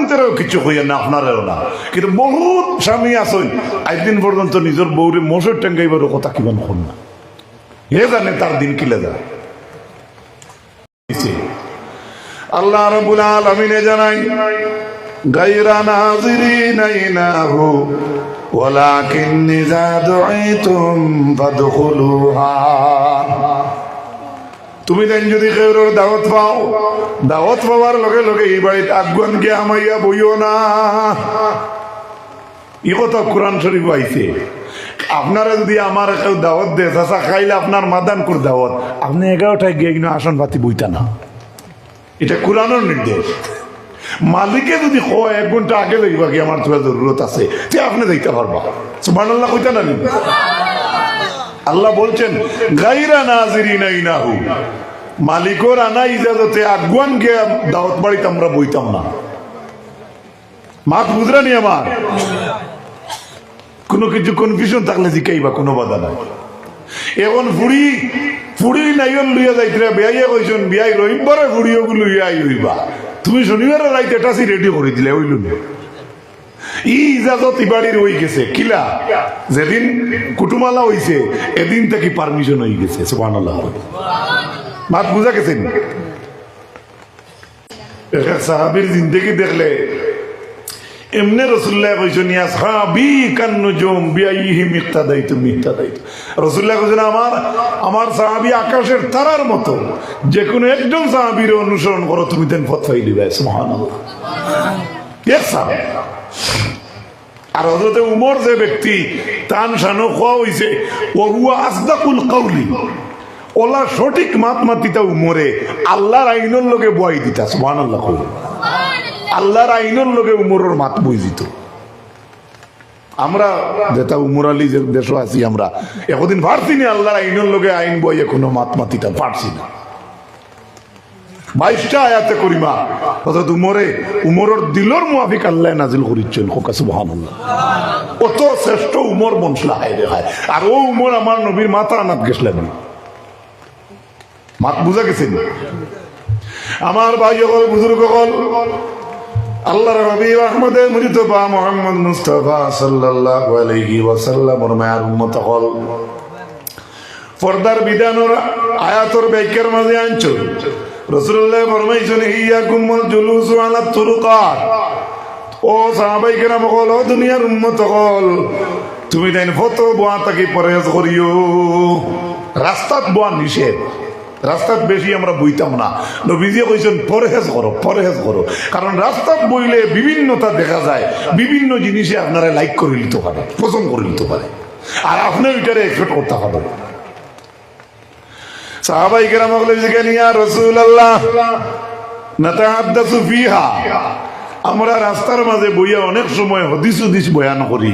ভিতরেও কিছু হইয়া না, আপনারেও না। কিন্তু বহুত স্বামী আছেন একদিন পর্যন্ত নিজের বউরে মোষের টেঙ্গাইবার কথা কিমান হন না, হে জানে তার দিন কিলে যায়। আল্লাহ রাব্বুল আলামিন জানাই গায়রা নাযিরিনা ইনাহু ওয়ালাকিন ইযা দুইতুম ফাদখুলুহা। তুমি দেন যদি কেউর দাওয়াত পাও, দাওয়াত পাওয়ার লগে লগে এই বাড়িতে আগুন গিয়ে আমাইয়া বইও না। ই কথা কোরআন শরীফ আইছে। আপনারা যদি আমার কেউ দাওয়াত দেয় চাচা খাইলে আপনার মাদান করে দাওয়াত, আপনি 11টায় গিয়ে কিনা আসন পাতি বইতা না, এটা কোরআনের নির্দেশ। মালিকে যদি কয় 1 ঘন্টা আগে লইবা কি আমার তোরা জরুরত আছে, তে আপনি যাইতে পারবা। সুবহানাল্লাহ কইতা না? আল্লাহ বলছেন গায়রা নাযিরিনা ইনাহু, মালিকর আনা ইজাজতে আগুয়ান গিয়ে দাওয়াত বাড়িতে আমরা বইতাম না। মাত বুঝরানি আমার কোনো কিছু কনফিউশন থাকলে জিকাইবা, কোনো বাধা নাই। এখন ফুড়ি নাইন লইয়া যাইতে বিয়াইয়া কইছেন বিয়াই রবিবারে ফুড়িও লইয়া হইবা, তুমি শনিবারে রাইতে টাসি রেডি করে দিলে হইল না। ই ইজাজত ইবাড়ির হয়ে গেছে কিলা, যেদিন কুটুমালা হইছে এদিন থেকে পারমিশন হয়ে গেছে। সুবহানাল্লাহ, মাত বুঝা গেছেন? সাহাবীর জিন্দেগি দেখলে এমনি রাসূলুল্লাহ কইছেন ইয়া সাহাবী কান্নুজুম বিআইহিম ইক্তাদাইতু ইক্তাদাইতু। রাসূলুল্লাহ কইছেন আমার সাহাবী আকাশের তারার মতো, যে কোনো একজন সাহাবীর অনুসরণ করো তুমি দেন পথ পাইলিবা। সুবহানাল্লাহ। আর হযরতে উমর যে ব্যক্তি তান শানো খাওয়া হইছে ও হুয়া আসদাকুল কাউলি, ওলা সঠিক মাতমাতিতা উমরে আল্লাহর আইনের লগে বয় দিতা। সুবহানাল্লাহ। আল্লাহর আইনের লগে উমরের মাত বই দিত। আমরা যেটা উমর আলী যে দেশ আছি আমরা একদিন পারছি না আল্লাহর আইনের লগে আইন বই এখনো মাতমাতিতা পারছি না। 22টা আয়াতে করিমা হযরত উমরের দিলর মুআফিক আল্লাহ নাজিল করিছেন। কোকা সুবহানাল্লাহ। কত শ্রেষ্ঠ উমর বংশলা হায় রে হায়। আর ও উমর আমার নবীর মাথা আনাত গেছলেন। মাত বুঝা গেছেন? আমার ভাই হল বুজুর্গ হল আল্লাহর হাবিব আহমদে মুজতবা মুহাম্মদ মুস্তাফা সাল্লাল্লাহু আলাইহি ওয়াসাল্লামের মায়ের উম্মত হল পর্দার বিধানের আয়াতের ব্যাখ্যার মাঝে আনছো রাসূলুল্লাহ ফরমাইছেন ইয়াকুমুল জুলুসু আলা তুরুকাত। ও সাহাবায়ে কেরাম হল, ও দুনিয়ার উম্মত হল, তুমি দেন ফতো বোয়া তাকি পরহেজ করিও। রাস্তাত বোয়া নিষেধ, রাস্তাত বেশি আমরা বইতাম না। নবীজি কইছেন পরহেজ করো, পরহেজ করো। কারণ রাস্তাত বইলে বিভিন্নতা দেখা যায়, বিভিন্ন জিনিসে আপনারা লাইক করে নিতে পারে, পছন্দ করে নিতে পারে, আর আপনার ওইটারে এক্সপেক্ট করতে হবে। সাহাবায়ে কেরাম বলেন ইয়া রাসূলুল্লাহ নাতাহাদ্দাসু ফিহা, আমরা রাস্তার মাঝে বইয়া অনেক সময় হাদিস বয়ান করি,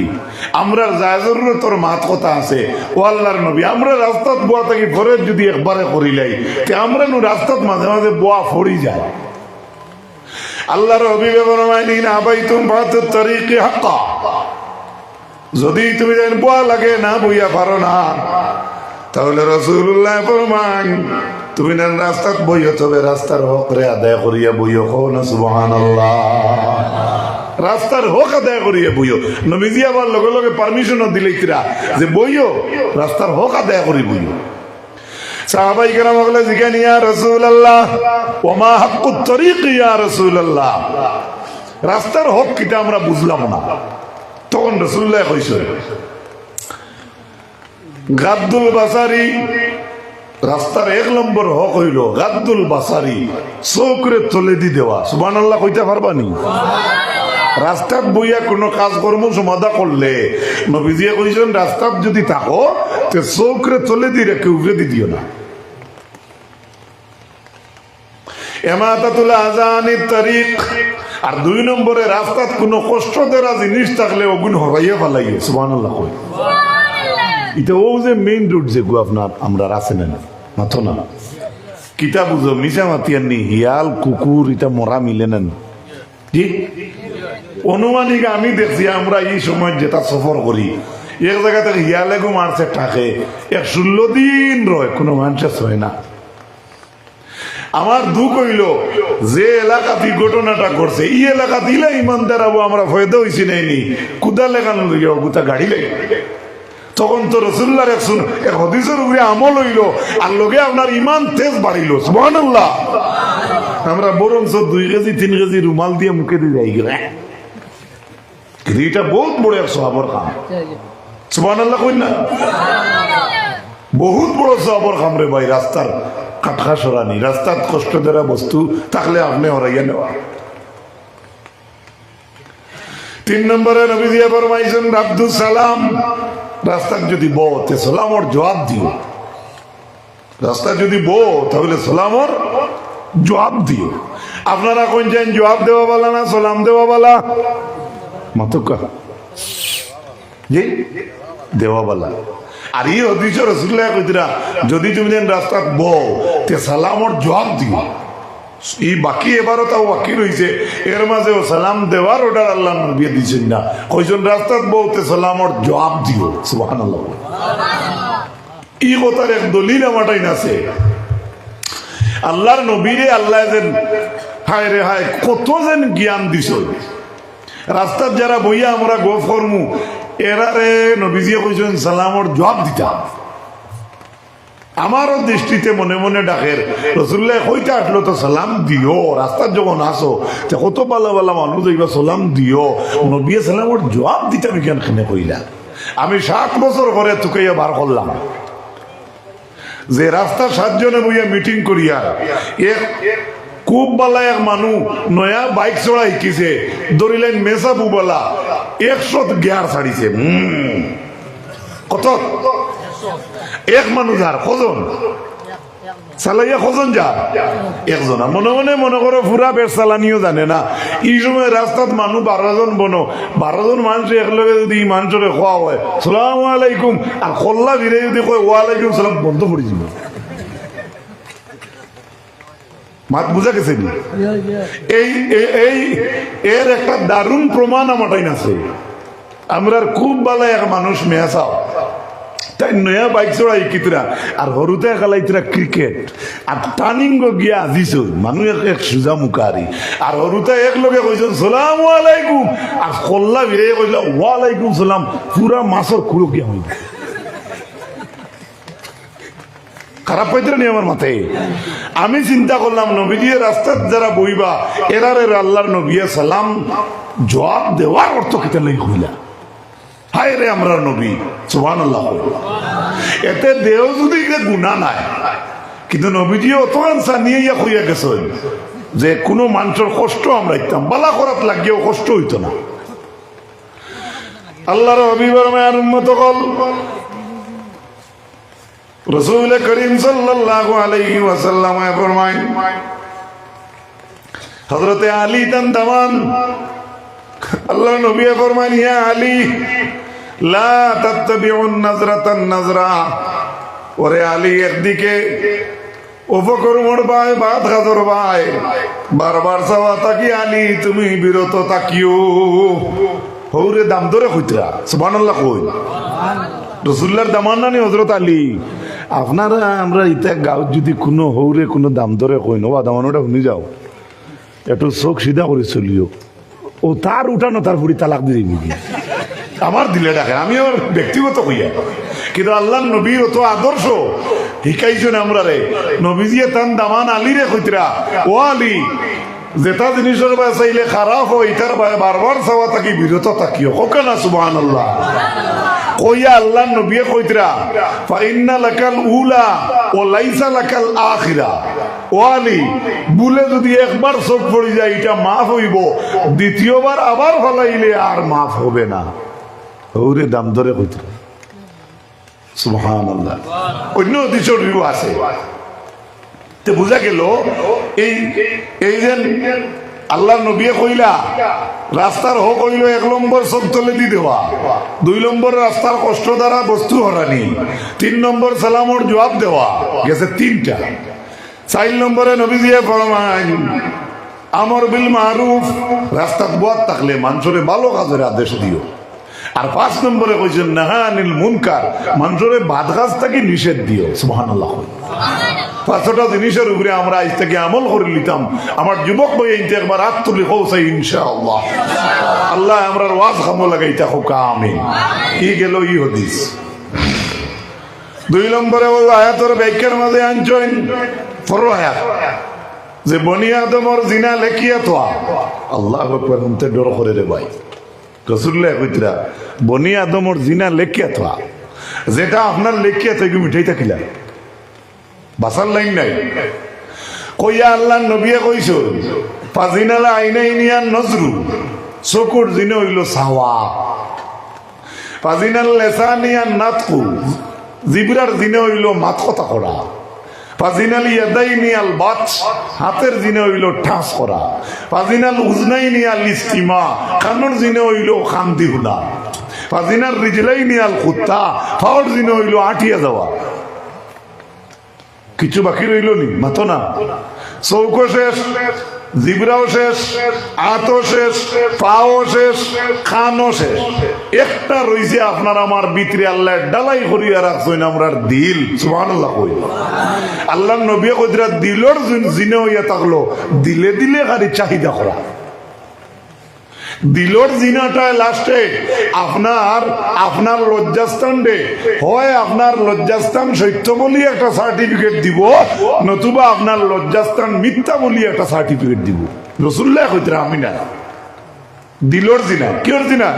আমরা যা জরুরতর মাত কথা আছে। ও আল্লাহর নবী, আমরা রাস্তাত বোয়া থাকি ফরজ যদি একবারে করিলাই তে আমরা রাস্তাত মাঝে মাঝে বোয়া ফড়ি যায়। আল্লাহর হাবিব ফরমাইলেন আবাইতুম ফাতুত তরিকি হাক্কা, যদি তুমি যেন বোয়া লাগে না বইয়া পারো না, তাহলে রাসূলুল্লাহ ফরমান তুমি না রাস্তাত বইও, তবে রাস্তার হক রে আদায় করিয়া বইও। কোন সুবহানাল্লাহ। রাস্তার হক আদায় করিয়া বইও। নবীজি আবার লগে লগে পারমিশনও দিলেইতরা যে বইও, রাস্তার হক আদায় করি বইও। সাহাবায়ে কেরাম বলে জিজ্ঞাসা ইয়া রাসূলুল্লাহ ওয়া মা হাক্কুত তরিক ইয়া রাসূলুল্লাহ, রাস্তার হক কিটা আমরা বুঝলাম না। তখন রাসূলুল্লাহ কইছেন গাদ্দুল বাসারি, রাস্তার 1 নম্বর হক হইল গাদ্দুল বাসারি, চোখরে তলে দি দেওয়া। সুবহানাল্লাহ কইতে পারবানি? রাস্তাত বইয়া কোনো কাজকর্ম সমাধা করলে নবীজি কইছেন রাস্তাত যদি থাকো তে চোখরে তলে দি রেখে উঠে দি দিও না। ইমাতাতুল আযানিত তারিক, আর 2 নম্বরে রাস্তাত কোনো কষ্ট দেওয়া জিনিস থাকলে ওগুন হরাইয়া ফেলাইয়ে। সুবহানাল্লাহ কই এটা ও যে মেইন রোড যে আপনার আমরা আছে না মাথো না কিতা বুঝো মিশা মাতিয়ানি হিয়াল কুকুর এটা মরা মিলে নেন জি অনুমানিক আমি দেখছি আমরা এই সময় যেটা সফর করি এক জায়গা থেকে হিয়ালে গো মারছে থাকে 16 দিন রয় কোনো মানুষ হয় না। আমার দুঃখ হইল যে এলাকাতে ঘটনাটা করছে এই এলাকা দিলে ইমানদার আবু আমরা ফয়দা হয়েছি নাইনি কুদা লেখানো দিকে গুতা গাড়ি লেগে তখন তো রসুল্লাহর এক হদিসের উপরে আমল হইল আর লোকে আপনার ইমান তেজ বাড়িল সুবহানাল্লাহ। আমরা বরঞ্চ 2 কেজি 3 কেজি রুমাল দিয়ে মুখে দিয়ে যাই গেলে কিন্তু এটা বহুত বড় এক সওয়াবের কাম সুবহানাল্লাহ কই না বহুত বড় সওয়াবের কাম রে ভাই রাস্তার কাটখা সরানি রাস্তার কষ্ট দেওয়া বস্তু থাকলে আপনি হরাইয়া নেওয়া। 3 নম্বরে নবীজি ফরমাইছেন আব্দুস সালাম রাস্তার যদি বো তে সালামর জবাব দিও রাস্তা যদি বো তাহলে সালামর জবাব দিও। আপনারা কোন যান জবাব দেওয়া বলা না সালাম দেওয়া বলা মাতুকা জি দেওয়া বলা আর এই হদিস রাসূলুল্লাহ কইতরা যদি তুমি রাস্তাত বো তে সালামর জবাব দিও। এই বাকি এবারও তাও বাকি রয়েছে এর মাঝেও সালাম দেওয়ার অর্ডার আল্লাহ নবী দিয়েছেন না কইজন রাস্তাত বলতে সালামর জবাব দিও সুবহানাল্লাহ। এই কথার এক দলিল আমাটাই আছে আল্লাহর নবীরে আল্লাহ যেন হায় রে হায় কত যেন জ্ঞান দিছ রাস্তার যারা বইয়া আমরা গো ফরমু এরারে নবীজিয়ে কইছেন সালামর জবাব দিতা। আমারও দৃষ্টিতে মনে মনে ডাকের রাসূলুল্লাহ কইতে আসলো তো সালাম দিও রাস্তার যখন আসো তো কত ভালো ভালো মানুষ দেখবা সালাম দিও নবী সালামর জবাব দিতে আমি কেন খেনে কইলা। আমি 7 বছর পরে তুকাইয়া বার করলাম যে রাস্তা 7 জনে বইয়া মিটিং করিয়া এক খুব বালা এক মানুষ নয়া বাইক চড়া শিকিছে ধরিলেন মেসা বুবালা 100 গিয়ার ছাড়িছে কত এক মানুষ আর কজন চালাইয়া কজন যা একজন মনে মনে মনে করো পুরা বেশ চালানিও জানে না এই সময় রাস্তাত মানুষ 12 জন বনো 12 জন মানুষ একলগে যদি মানুষরে খোয়া হয় সালাম আলাইকুম আর কল্লা ভিড়ে যদি কয় ওয়ালাইকুম সালাম বন্ধ করে দিব মাত বুঝা গেছে এই এই এর একটা দারুণ প্রমাণ আমাটাই আছে। আমরা খুব ভালো এক মানুষ মেয়াসাও তাই নয়া বাইক চড়াই কিতরা আর হরুতে খেলাইতরা ক্রিকেট আর টার্নিং গিয়া আজিছ মানুষ এক সুজা মুখারি আর হরুতে এক লগে কইছেন সালাম আলাইকুম আর কল্লা ভিড়ে কইল ওয়ালাইকুম সালাম পুরা মাছর কুড়ো গিয়া হইল খারাপ পাইতরা নি আমার মাথায়। আমি চিন্তা করলাম নবীজি রাস্তার যারা বইবা এরারে আল্লাহর নবী সালাম জবাব দেওয়ার অর্থ কেটে লাই হইলা হায় রে আমরা নবী সুবহানাল্লাহ। এতে দেও যদি গুনাহ নাই কিন্তু নবীজি অত আনসার নিয়ে ইয়া হইয়া গেছেন যে কোনো মানুষের কষ্ট আমরা ইতাম বালা করাত লাগিয়েও কষ্ট হইতো না। আল্লাহর হাবিবের মায়ের উম্মত হল রাসূল করিম সাল্লাল্লাহু আলাইহি ওয়াসাল্লাম ফরমায় হযরত আলী তান্দামান আল্লাহ নবী ফরমান ইয়া আলী লা তাত্তাবিউন নাজরাতান নাজরা ওরে আলী একদিকে উপকর মোর ভাই বাদ হাজার ভাই বারবার চাওয়া তাকি আলী তুমি বিরত তাকিও হৌরে দাম ধরে কইতরা সুবহানাল্লাহ কই রাসূলুল্লাহর দামান নানি হযরত আলী আপনারা আমরা ইতা গাঁৱত যদি কোনো হৌরে কোনো দাম ধরে কই নবা দামানোটা শুনি যাও একটু চোখ সিধা করে চলিও ও তার উঠানো তার ফুড়ি তালাক দিয়ে দিবি আমার দিলে ডাকে আমি আমার ব্যক্তিগত কইয়া কিন্তু আল্লাহ নবীর অত আদর্শ শিকাইছেন আমরা রে নবীজিয়ে তান দামান আলী রে কইতরা ও আলী যেটা জিনিসের চাইলে খারাপ হয় এটার বারবার চাওয়া থাকি বিরত থাকিও কোকা না সুবহানাল্লাহ কইয়া আল্লাহ নবী কইতরা ফাইন্না লাকাল উলা ও লাইসা লাকাল আখিরা ও আলী বুলে যদি একবার চোখ পড়ে যায় এটা মাফ হইব দ্বিতীয়বার আবার ফলাইলে আর মাফ হবে না ওরে দাম ধরে কইতরা সুবহানাল্লাহ। অন্য দিশর রিও আছে তে বুঝা গেল এই যে আল্লাহ নবী কইলা রাস্তার হোক হইল 1 নম্বর চোখ তলে দি দেওয়া 2 নম্বর রাস্তার কষ্ট দ্বারা বস্তু হরানি 3 নম্বর সালামর জবাব দেওয়া গেছে 3টা 4 নম্বরে নবীজি ফরমান আমর বিল মারুফ রাস্তা বুয়াত থাকলে মানুষের ভালো কাজের আদেশ দিও আর 5 নম্বরে কইছেন নাহানিল মুনকার, মানুষের বাদ কাজ থেকে নিষেধ দিও। সুবহানাল্লাহ। 5টা জিনিসের উপরে আমরা আজ থেকে আমল করে লিতাম। আমার যুবক ভাই একবার হাত তুলি কৌসাই ইনশাআল্লাহ। আল্লাহ আমরার ওয়াজ খামো লাগাইতা হোক, আমিন। কি গেল ই হাদিস। 2 নম্বরে ওই আয়াতের ব্যাখ্যার মাঝে আনছেন পরো আয়াত যে বনি আদমর জিনা লেখিয়া তো আল্লাহু আকবার, হুনতে ডর করে রে ভাই। রাসূলুল্লাহ কইতরা বনি আদমর জিনা লেখিয়া তো, যেটা আপনার লেখিয়া তো কি মিঠাই থাকিলা বাসার লাইন নাই। কইয়া আল্লাহ নবিয়ে কইছ ফাজিনালা আইনাইনিয়া নজরু, চকুর জিনে হইল সাওয়া। ফাজিনাল লেসানিয়া নাতকু, জিবরার জিনে হইল মাত কথা করা। ফাজিনাল ইয়াদাইনি আল বাত, হাতের জিনে হইল ঠাস করা। ফাজিনাল উজনাইনি আল ইস্তিমা, কানের জিনে হইল খান্তি হুলা। ফাজিনাল রিজলাইনি আল কুত্তা, ফাওয়ার জিনে হইল আটিয়া যাওয়া। কিছু বাকি রইল নি? মাতো না। চৌকো শেষ, জিবরাও শেষ, হাতও শেষ, পাও শেষ, কানও শেষ। একটা রইছে আপনার আমার ভিতরে আল্লাহ ডালাই করিয়া রাখছেন আমরার দিল। সুবহানাল্লাহ কই। আল্লাহর নবী কইরা দিলর জিনে হইয়া থাকলো, দিলে দিলে খালি চাহিদা করা। দিলর জিনাটা লাস্টে আপনার লজ্জাস্থান রে হয়, আপনার লজ্জাস্থান সত্য বলি একটা সার্টিফিকেট দিব, নতুবা আপনার লজ্জাস্থান মিথ্যা বলি একটা সার্টিফিকেট দিব। রাসূলুল্লাহ কইতরা আমি না। দিলর জিনা কির জিনা?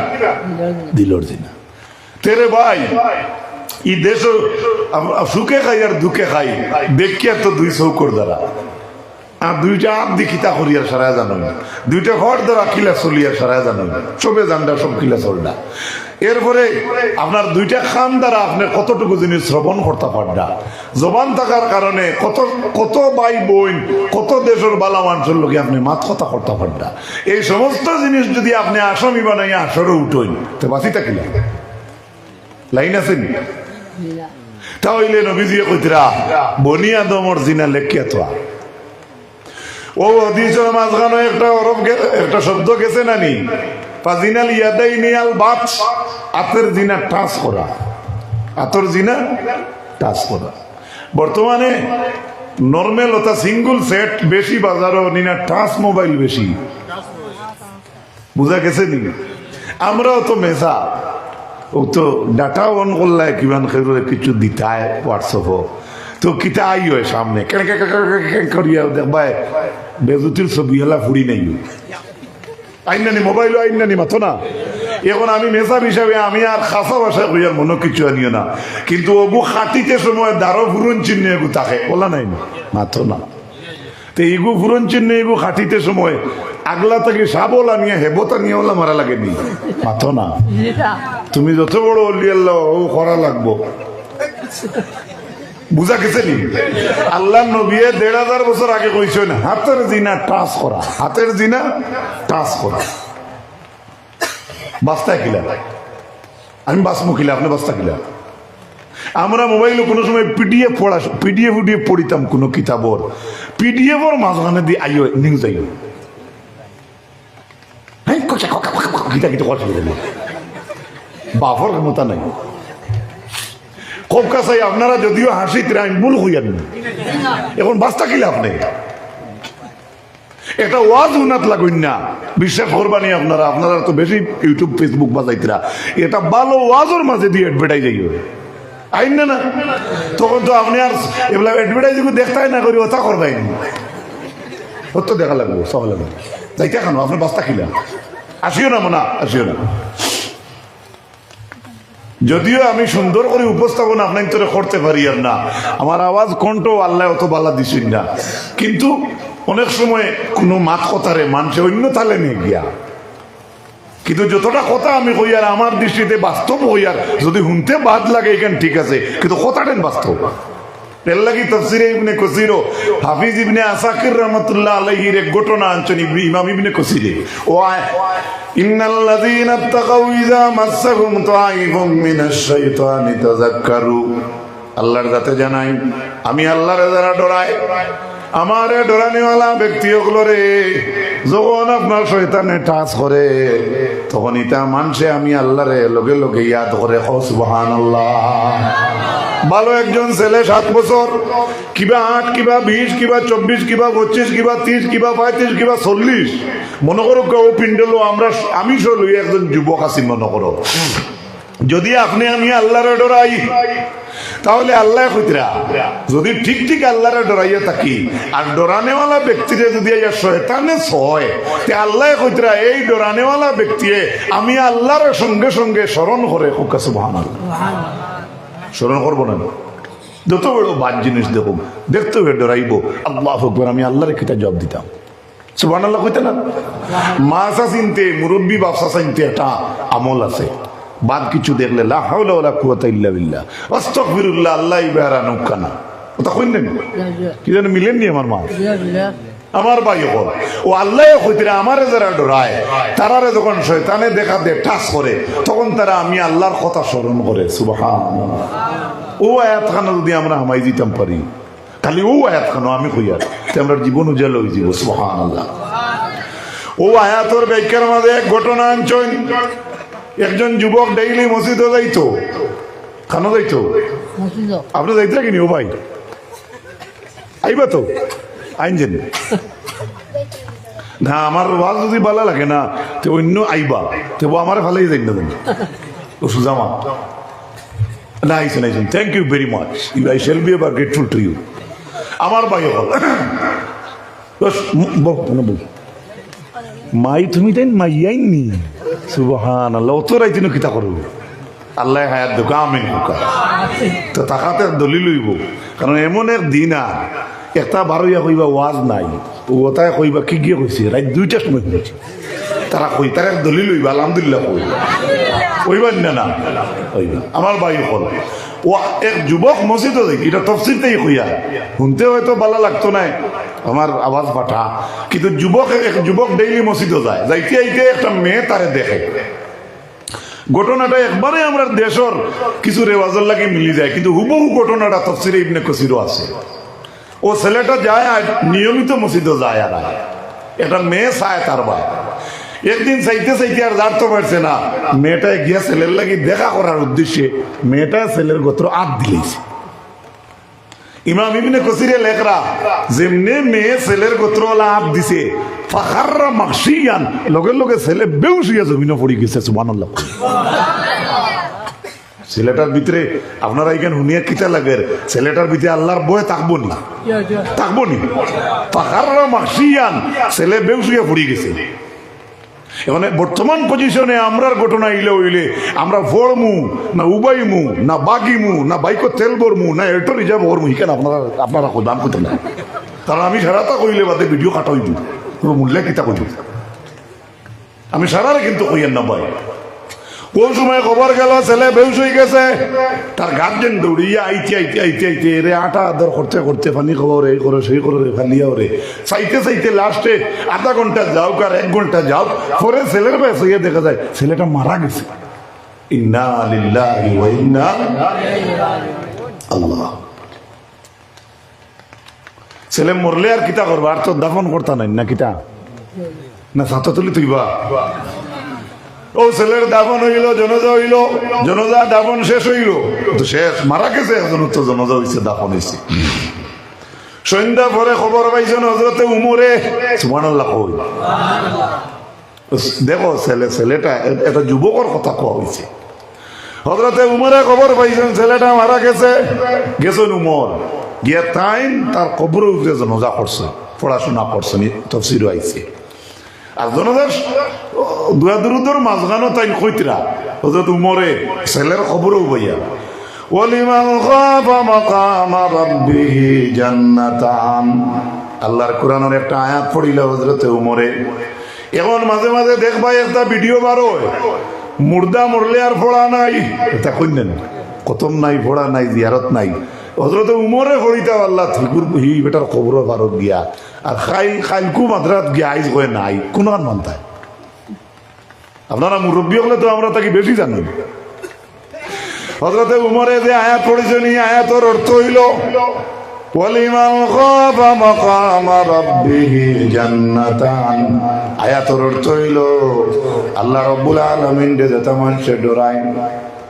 দিলর জিনা। তেরে ভাই ই দেশ সুখে খাই আর দুঃখে খাই দেখিয়া তো 2 চৌকর দ্বারা, আর 2টা আপ দেখিতা করিয়ার সারা জানো না, 2টা ঘর দ্বারা কিলা চলিয়ার সারা জানো না, সবে জানডা সব কিলা চলডা। এরপরে আপনার 2টা খান দ্বারা আপনি কতটুকু জিনিস শ্রবণ করতে পারডা। জবান থাকার কারণে কত ভাই বোন, কত দেশের বালা মানুষের লোকে আপনি মাত কথা করতে পারডা। এই সমস্ত জিনিস যদি আপনি আসামি বানাইয়া আসরে উঠোই তো বাঁচিতা কিলা লাইন আছেন? তাহলে নবীজি কইতরা বনি আদমর জিনা লেখিয়া তো। ও হাদিসের মাঝখানে একটা শব্দ গেছে না নি? ফাজিনাল ইয়াদাইনি আল বাত, হাতের জিনা টাচ করা। হাতের জিনা টাচ করা। বর্তমানে নরমাল ওটা সিঙ্গল সেট বেশি বাজারও নিনা, টাচ মোবাইল বেশি। বুঝা গেছে নি? আমরাও তো মেসা ও তো ডাটা অন করলে কিমান কিছু দিতায় হোয়াটসঅ্যাপ, তো কিতা আই হয় সামনে করিয়া দেখবাই বেজুতির ছবি হলা ফুড়ি নাই আইনানি মোবাইল আইনানি মাথো না। এখন আমি মেসাব হিসাবে আমি আর খাসা ভাষা কইয়ার মনে কিছু আনিও না, কিন্তু ওগু খাটিতে সময় দারো ফুরন চিহ্ন এগু থাকে বলা নাই মাথো না। তো এগু ফুরন চিহ্ন এগু খাটিতে সময় আগলা থেকে সাবল আনিয়ে হেবতা নিয়ে ওলা মারা লাগেনি মাথো না। তুমি যত বড় অলি আল্লাহ ও করা লাগবো। বুঝা গেছে নি? আল্লাহ নবী 1500 বছর আগে কইছেন হাতের জিনা টাচ করা, হাতের জিনা টাচ করা। বাস্তা কিলা আমি বাসমু কিলা, আপনি বাস্তা কিলা? আমরা মোবাইলে কোনো সময় পিডিএফ পড়িতাম কোনো কিতাবর, পিডিএফর মাঝখানে দিয়ে আইও নিউজ আইও গীতা গীতা কথা বাফর ক্ষমতা নাই। কবকা চাই আপনারা যদিও হাসিতে আমি ভুল হইয়ান, এখন বাস্তা কিলা আপনি একটা ওয়াজ উনাত লাগুন না, বিশ্বাস করবানি আপনারা তো বেশি ইউটিউব ফেসবুক বাজাইতরা, এটা ভালো ওয়াজের মাঝে দিয়ে অ্যাডভার্টাইজ আইন না, তখন তো আপনি আর এগুলা অ্যাডভার্টাইজ দেখতাই না করি ওটা করবাই তো দেখা লাগবো সব লাগবে যাইতে কেন আপনার বাস্তা কিলা আসিও না মনে আসিও না। যদিও আমি সুন্দর করে উপস্থাপন আপনার তোরে করতে পারি আর না, আমার আওয়াজ কণ্ঠ আল্লাহ অত বালা দিছেন না, কিন্তু অনেক সময় কোনো মাত কথারে মানুষে অন্য তালে নিয়ে গিয়া, কিন্তু যতটা কথা আমি কই আর আমার দৃষ্টিতে বাস্তব হই আর যদি শুনতে বাদ লাগে এখানে ঠিক আছে, কিন্তু কথাটাই বাস্তব। এর লাগি তাফসীরে ইবনে কাসীর হাফিজ ইবনে আসাকির রাহমাতুল্লাহ আলাইহির এক ঘটনা আনছেন ইমাম ইবনে কাসীরে, ও ইন্নাল্লাযীনা তাকাউ ইযা মাসসাহুম তাঈফুম মিনাশ শাইতানি তাযাক্কারু। আল্লাহর যাতে জানাই আমি আল্লাহর যারা ডরাই, আমারে ডরানিওয়ালা ব্যক্তি ওগুলো রে, যখন আপনার শয়তানে টাচ করে তখন এটা মানছে আমি আল্লাহরে লগে লগে ইয়াদ করে সুবহানাল্লাহ। ভালো একজন ছেলে 7 বছর কিবা 8 কিবা 20 কিবা 24 কিবা 25 কিবা 30 কিবা 35 কিবা 40 মনে করো কেউ পিন্ডলো আমি চলি একজন যুবক আছি মনে করো, যদি আপনি আমি আল্লাহরে ডরাই তাহলে আল্লাহ কইতরা, যদি ঠিক ঠিক আল্লাহরে ডরাইয়া থাকি আর ডরানেওয়ালা ব্যক্তিরে যদি শয়তানে ছয় তে আল্লাহ কইতরা এই ডরানেওয়ালা ব্যক্তিয়ে আমি আল্লাহর সঙ্গে সঙ্গে স্মরণ করে সুবহানাল্লাহ। স্মরণ করবো না, যত বড় বাদ জিনিস দেখো দেখতে হবে ডরাইব আল্লাহু আকবার, আমি আল্লাহর কিতা জবাব দিতাম সুবহানাল্লাহ কইতে না। মাসা চিনতে মুরব্বী বাপসা চিনতে একটা আমল আছে, বাদ কিছু দেখলে লা হাওলা ওয়ালা কুওয়াতা ইল্লা বিল্লাহ আস্তাগফিরুল্লাহ আল্লাহ ইবারা নুকানা ওটা কইলেন কি জানি মিলেন নি আমার মা আমার ভাই হল ও আল্লাহ কইতরা আমারে যারা ডরায় তারারে যখন শয়তানে দেখা দে টাচ করে তখন তারা আমি আল্লাহর কথা স্মরণ করে সুবহানাল্লাহ। ও আয়াতখানা যদি আমরা হামাই দিতাম পারি, খালি ও আয়াতখানা আমি কইয়া তে আমরা জীবন উজালা হয়ে যাব সুবহানাল্লাহ। ও আয়াতর ব্যাখ্যার মাঝে এক ঘটনা আনছেন, একজন যুবক ডেইলি মসজিদে যাইতো, খানো যাইতো, আপনি যাইতে কিনি ও ভাই আইবা তো আইনজেন না, আমার ওয়াজ যদি ভালো লাগে না তো অন্য আইবা তো আমার ভালোই যাই না ও সুজামা না আইসেন আইসেন, thank you very much, I shall be ever grateful to you. আমার ভাই হল মাই তুমি তাই মাইয়াইনি সুবহানাল্লাহ, অত রাইতিন কিতা করবো আল্লাহ হায়াত দোকা আমিন দোকা তো তাকাতে দলিল লইব, কারণ এমন এক দিন আর একটা বারোইয়া কইবা ওয়াজ নাই ওটাই কইবা কি গিয়ে কইছে রাত 2টার সময় কইছে তারা কই তার এক দলিল লইবা আলহামদুলিল্লাহ কইবা না না কইবা। আমার ভাই হল ও এক যুবক মসজিদে যাই, এটা তফসিরতেই কইয়া শুনতে হয়তো ভালো লাগতো না আমার আওয়াজ পাঠা, কিন্তু এক যুবক ডেইলি মসজিদে যায়, যাইতে আইতে একটা মেয়ে তারে দেখে। ঘটনাটা একবারে আমরা দেশের কিছু রেওয়াজের লাগে মিলি যায়, কিন্তু হুবহু ঘটনাটা তাফসীরে ইবনে কাসিরও আছে। ও ছেলেটা যায় আর নিয়মিত মসজিদে যায়, আর একটা মেয়ে চায় তার ভাই, একদিন চাইতে চাইতে আর জানতে পারছে না, মেয়েটায় গিয়া ছেলের লাগি দেখা করার উদ্দেশ্যে মেয়েটা ছেলের গোত্র আত দিয়েছে। ইমাম ইবনে কাসিরে লেখরা যেমনে মেয়ে ছেলের গোত্রওয়ালা আত দিছে ফাখাররা মাখশিয়ান, লগে লগে ছেলে বেহুশ হইয়া জমিনে পড়ে গেছে সুবহানাল্লাহ। ছেলেটার ভিতরে আপনারা এখানে শুনিয়া কিতা লাগে, ছেলেটার ভিতরে আল্লাহর বয়ে থাকবো নি ফাখাররা মাখশিয়ান, ছেলে বেহুশ হইয়া পড়ে গেছে। এখানে বর্তমান পজিশনে আমরার ঘটনা হইলে আমরা ফড়মু না উবাইমু না বাগিমু না বাইকো তেল ভরমু না এটো রিজার্ভ ভরমু, এখানে আপনারা দাম করতে না, কারণ আমি সারাটা কইলে বাদে ভিডিও কাটাই দিই কোনো মূল্য কিতা কই, আমি সারারে কিন্তু কইয়েন না ভাই। কোন সময় খবর গেল ছেলে বেহুশ হয়ে গেছে, তার গার্জেন দৌড়িয়া আইতে রে আটা আদর করতে করতে পানি খবর এই করে সেই করে ফালিয়া রে চাইতে লাস্টে আধা ঘন্টা যাও আর 1 ঘন্টা যাও পরে ছেলের বয়স হইয়া দেখা যায় ছেলেটা মারা গেছে। ইন্না লিল্লাহি ওয়া ইন্না আল্লাহ। ছেলে মরলে আর কিতা করবা, আর তো দাফন করতা নাই না কিতা না ছাতা তুলি তুইবা। ও ছেলের দাফন হইল, জনজা হইল, জনজা দাফন শেষ হইল তো শেষ, মারা গেছে একজন তো জনজা হইছে দাফন হইছে। সন্ধ্যা পরে খবর পাইছেন হযরতে উমরে সুবহানাল্লাহ কই, দেখো ছেলেটা একটা যুবকের কথা কোয়া হইছে। হযরতে উমরে খবর পাইছেন ছেলেটা মারা গেছে, গেছেন উমর গিয়া তাইন তার কবরের উপরে জনজা করছে, পড়াশোনা করছেন, তাফসীর আইছে। আর জনজার দুয়াদুরুদর মাঝখানো তাই কইতরা হযরত উমরে ছেলের খবরও বইয়া ওয়ালিমান খাফা মাকামা রাব্বিহি জান্নাতান, আল্লাহর কোরআনের একটা আয়াত পড়িল হযরতে উমরে। এখন মাঝে মাঝে দেখবা একটা ভিডিও বার হয়, মুর্দা মরলে আর ফোড়া নাই, এটা কইলেন কতম নাই, ফোড়া নাই, জিয়ারত নাই। হযরত উমরে ফড়িতা আল্লাহ ঠিকুর হি বেটার খবর ভারত গিয়া আর খাইলকু মাদ্রাত গিয়া আইজ কয়ে নাই কোন মানতায়। আপনারা মুরব্বী হলে তো আমরা তাকে বেশি জানেন। হযরতে উমরে যে আয়াত পড়েছেন এই আয়াতের অর্থ হইল ওয়ালিমান খাফা মাকামা রাব্বিহি জান্নাতান। আয়াতের অর্থ হইল আল্লাহ রাব্বুল আলামিন যেটা মানুষে ডরায়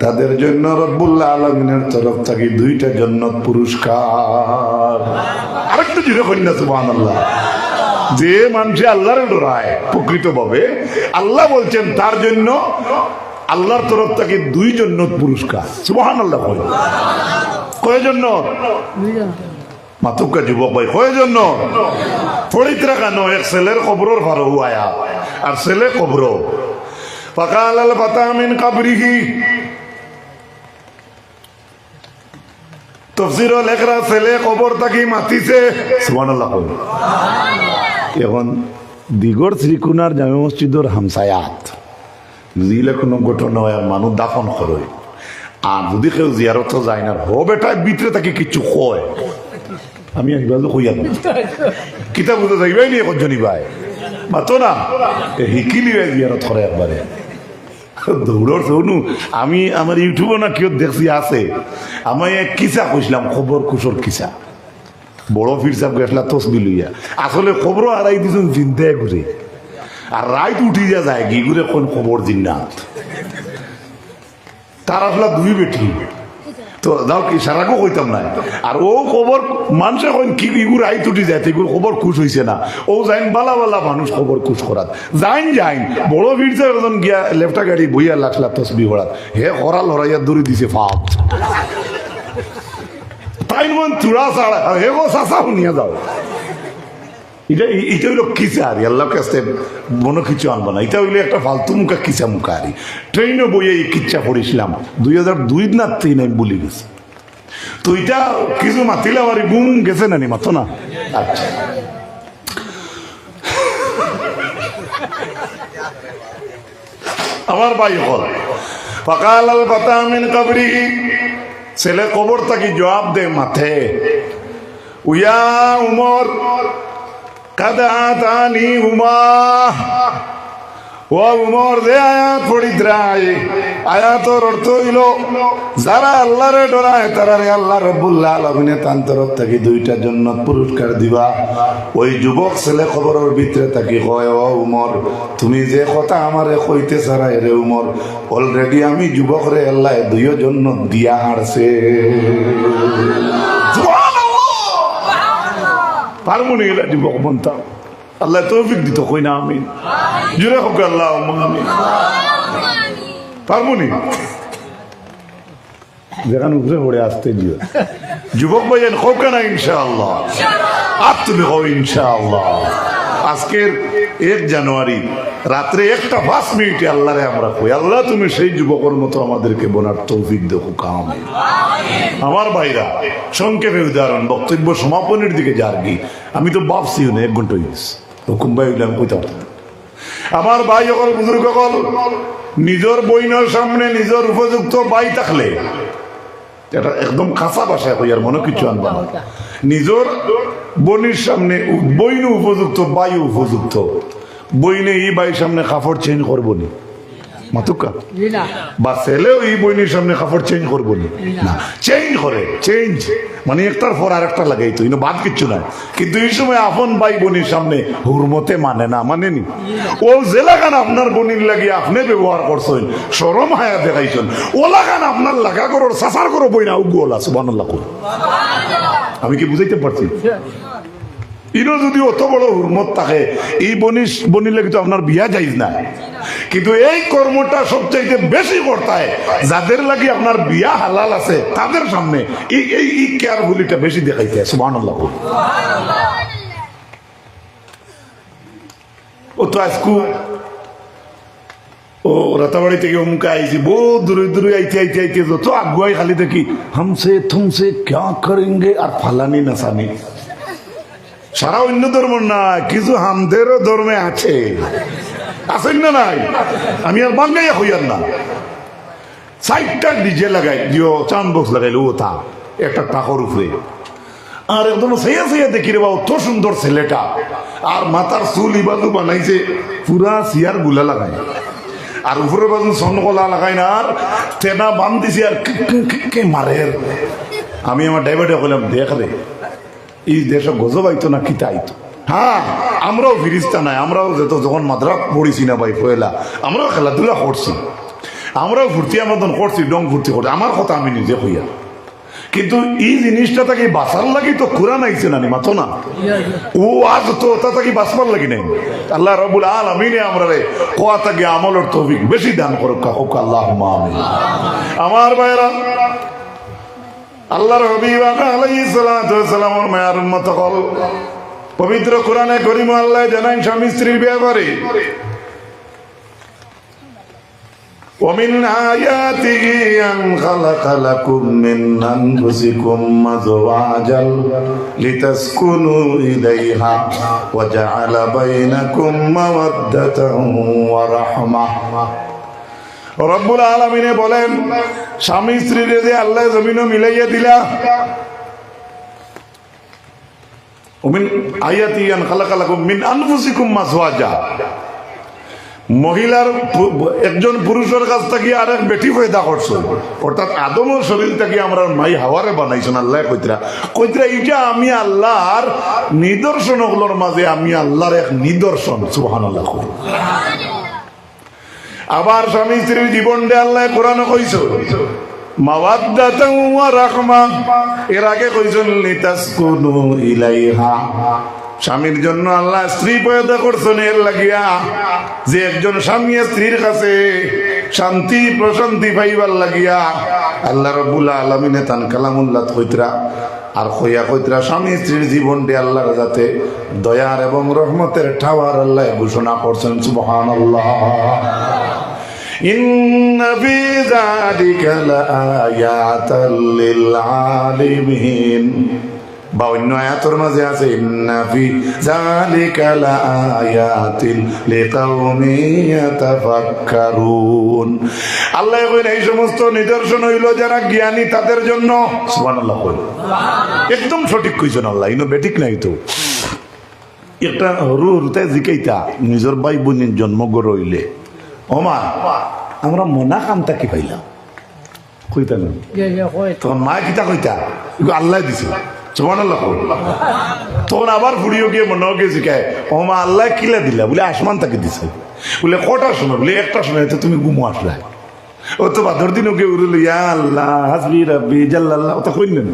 তাদের জন্য রব্বুল আলামিনের তরফ থেকে 2টা জান্নাত পুরস্কার। আরেকটু জোরে কইনা সুবহানাল্লাহ। যে মানুষে আল্লাহরে ডরায় প্রকৃতভাবে আল্লাহ বলছেন তার জন্য আল্লাহর তরফ থেকে 2 জান্নাত পুরস্কার। সুবহানাল্লাহ। কয় জান্নাত? মাতুকা যুবক ভাই কয় জন্য পড়িত্রা কেন? এক ছেলের কবরের ফারো আয়া আর ছেলে কবর ফাকাল আল ফাতা মিন কবরিহি। তাফসীর লেখরা ছেলে কবর থেকে মাতিছে। সুবহানাল্লাহ। এখন দিগর শ্রীকুনার জামে মসজিদের হামসায়াত দিলে কোনো ঘটনা হয় মানুষ দাফন করে আর যদি কেউ জিয়ারত যায় না হো বেটা ভিতরে তাকে কিছু কয় আমি একবার কইয়া কিতাব বুঝে যাইবাই নি একজনই ভাই মাতো না হিকিলি জিয়ারত করে একবারে দৌড়র শোনু। আমি আমার ইউটিউবে না কেউ দেখছি আছে আমি এক কিসা কইছিলাম খবর কুশোর কিসা বড় ফির সাহেব গেছলা তসবি লইয়া আসলে খবর হারাই দিছুন চিন্তায় ঘুরে আর রাইত উঠি যায় গি ঘুরে কোন খবর দিন না তার আসলে 2 বেটি তো যাও কি সারাকো কইতাম না আর ও খবর মানুষে কইন কি ইগুর আই তুটি যায় এগুর খবর খুশ হইছে না ও যাইন বালা বালা মানুষ খবর খুশ করাত যাইন বড় ভিড়ছে একজন গিয়া লেফটা গাড়ি বইয়া লাগলা তসবি হরাত হে হরাল হরাইয়া দৌড়ি দিছে ফাঁক তাই মন চূড়া ছাড়া হে গো চাচা শুনিয়া যাও। এটা হইল কিসা আরি আল্লাহ কাছে মনে কিছু আনবো না। এটা হইলে একটা ফালতু মুখা কিসা মুখা আরি ট্রেনে বইয়ে এই কিচ্ছা পড়েছিলাম 2002 না 2003 আমি বলে গেছি। তো এটা কিছু মাতিলে আমার গুম গেছে না নি মাতো না। আচ্ছা আমার ভাই হল ফাকাল আল ফাতা মিন কবরিহি ছেলে কবর থেকে জবাব দে মাথে উয়া উমর কাদাতানি উমা ও উমর দে আয়াত পড়িদ্রায় আয়াতর অর্থ হইল যারা আল্লাহরে ডরায় তারারে আল্লাহ রাব্বুল আলামিনের তার তরফ থেকে 2টা জান্নাত পুরস্কার দিবা। ওই যুবক ছেলে খবরের ভিতরে তাকে কয় ও উমর তুমি যে কথা আমারে কইতে চারাই রে উমর অলরেডি আমি যুবক রে আল্লাহ 2 জান্নাত দিয়া হারছে। পারমুনি এলা যুবক বনতাম আল্লাহ তৌফিক দিত কই না আমি জুড়ে হোক আল্লাহ আমি পারমুনি যেখানে উপরে পড়ে আসতে দিও যুবক ভাইয়ের হোক না ইনশাআল্লাহ আর তুমি হো ইনশাআল্লাহ। আজকের 1 জানুয়ারি রাত্রে 1:05 আল্লাহরে আমরা কই আল্লাহ তুমি সেই যুবকের মতো আমাদেরকে বোনার তৌফিক দেখো কাম। আমার ভাইরা সংক্ষেপে উদাহরণ বক্তব্য সমাপনের দিকে যারগি আমি তো ভাবছিও না 1 ঘন্টা হয়েছে হুকুম ভাই হইলাম কইতাম। আমার ভাই সকল বুজুর্গ সকল নিজের বইনের সামনে নিজের উপযুক্ত ভাই থাকলে এটা একদম কাঁচা ভাষায় কইয়ার মনে কিছু আনবা না নিজের বনির সামনে বইন উপযুক্ত ভাই উপযুক্ত বইনে এই ভাইয়ের সামনে কাপড় চেঞ্জ করবো নি মাতুকা বা ছেলেও এই বইনের সামনে কাপড় চেঞ্জ করবো না চেঞ্জ করে চেঞ্জ মানে একটার পর আর একটা লাগাই তো বাদ কিচ্ছু নাই কিন্তু এই সময় আপন ভাই বোনের সামনে হুরমতে মানে না মানেনি ও যে লাগান আপনার বোনের লাগিয়ে আপনি ব্যবহার করছেন সরম হায়া দেখাইছেন ও লাগান আপনার লাগা করো সাসার করো বই না উগোলা সুবহানাল্লাহ। আমি কি বুঝাইতে পারছি? ইনো যদি অত বড় হুরমত থাকে এই বনির লাগে তো আপনার বিয়া যাইজ না কিন্তু এই কর্মটা সবচাইতে বেশি করতে হয় যাদের লাগে আপনার বিয়া হালাল আছে তাদের সামনে এই কেয়ারফুলিটা বেশি দেখাইতে সুবহানাল্লাহ। ও তো আজকু ও রাতাবাড়ি থেকে অমুকা আইছি বহুত দূরে আইতে যত আগুয়াই খালি দেখি হামসে থমসে ক্যা করেঙ্গে আর ফালানি নাসানি সারা অন্য ধর্ম না কিছু হামদেরও ধর্মে আছে আছেন না নাই আমি আর বাঙ্গাইয়া হইয়ার না 4টা ডিজে লাগাই দিও চাউন্ড বক্স লাগাইলো ও তা একটা টাকার উপরে আর একদম সেইয়া দেখি রে বা অত সুন্দর ছেলেটা আর মাথার চুল ইবাদু বানাইছে পুরা সিয়ার গুলা লাগাই আর উপরের বাজু স্বর্ণকলা লাগাই না আর তেনা বান দিছি আর কে মারে। আমি আমার ড্রাইভারটা বললাম দেখ রে এই দেশে গজব আইতো না কিতা আইতো। হ্যাঁ, আমরাও ফিরিস্তা নাই, আমরাও যেত যখন মাদ্রাস পড়েছি না ভাই পয়লা, আমরাও খেলাধুলা করছি, আমরাও ফুর্তি মতন করছি, ডং ফুর্তি করছি, আমার কথা আমি নিজে হইয়া। কিন্তু এই জিনিসটা তাকে বাঁচার লাগি তো কোরআন আইছে না মাতো না, ও আজ তো ওটা তাকে বাঁচবার লাগি নাই। আল্লাহ রাব্বুল আলামিনে আমরা রে কোয়া তাকে আমলের তৌফিক বেশি দান করুক, হোক আল্লাহুম্মা আমিন। আমার ভাইরা, আল্লাহর হাবিব আলাইহিস সালাতু ওয়াস সালামের মায়ের উম্মত হল পবিত্র কোরআনে কারীম আল্লাহ জানান স্বামী স্ত্রীর ব্যাপারে, ومن آياته أن خلق لكم من أنفسكم أزواجا لتسكنوا إليها وجعل بينكم مودة ورحمة। রব্বুল আলামিনে বলেন, স্বামী স্ত্রীর যে আল্লাহ জমিনও মিলাইয়া দিলা, ومن آياته أن خلق لكم من أنفسكم أزواجا, মহিলার একজন পুরুষের কাছ থেকে আর এক বেটি পয়দা করছো, অর্থাৎ আদমের শরীর থেকে আমরা মাই হাওয়ারে বানাইছেন আল্লাহ কইতরা এইটা আমি আল্লাহর নিদর্শন গুলোর মাঝে আমি আল্লাহর এক নিদর্শন। সুবহানাল্লাহ। আবার স্বামী স্ত্রীর জীবনটা আল্লাহ কোরআনে কইছো মাওয়াদ্দাতান ওয়া রাহমা, এর আগে কইছেন লিতাসকুনু ইলাইহা, স্বামীর জন্য আল্লাহ স্ত্রী পয়দা করছেন এর লাগিয়া যে একজন স্বামী স্ত্রীর কাছে শান্তি প্রশান্তি পাইবার লাগিয়া। আল্লাহ রাব্বুল আলামিনে তান কালামুল্লাহ কইতরা আর কইতরা স্বামী স্ত্রীর জীবনটি আল্লাহর যাতে দয়ার এবং রহমতের ঠাওয়ার আল্লাহ ঘোষণা করছেন। সুবহানাল্লাহ। ইন্না ফি যালিকা লাআয়াতাল লিল আলিমিন, বা অন্য আয়াতের মাঝে আছে ইন্না ফি যালিকা লাআয়াতিন লিকাওমিন ইয়াতাফাক্কারুন। আল্লাহ কইলেন এই সমস্ত নিদর্শন হইল যারা জ্ঞানী তাদের জন্য। সুবহানাল্লাহ। একদম সঠিক কইছেন আল্লাহ, ইনো বেঠিক নাই তো। একটা হরুতে জিকাইতা নিজের ভাই বোনের জন্ম হইলে, ওমা আমরা মনা কামটা কি পাইলাম কইতা না, তখন মা কিতা কইতা আল্লাহ দিছে। সুবহানাল্লাহ। তখন আবার ঘুরিয়ে গিয়ে মনে গিয়ে জিকায়, ও মা আল্লাহ কিলা দিলা বলে আসমান তাকে দিছে, বলে কটার সময়, বলে একটা সময়, তো তুমি ঘুমো আসলা। ও তো বাদর দিন ওকে উড়ল ইয়া আল্লাহ হাসবি রাব্বি জাল্লাল্লাহ, ও তো কইলেন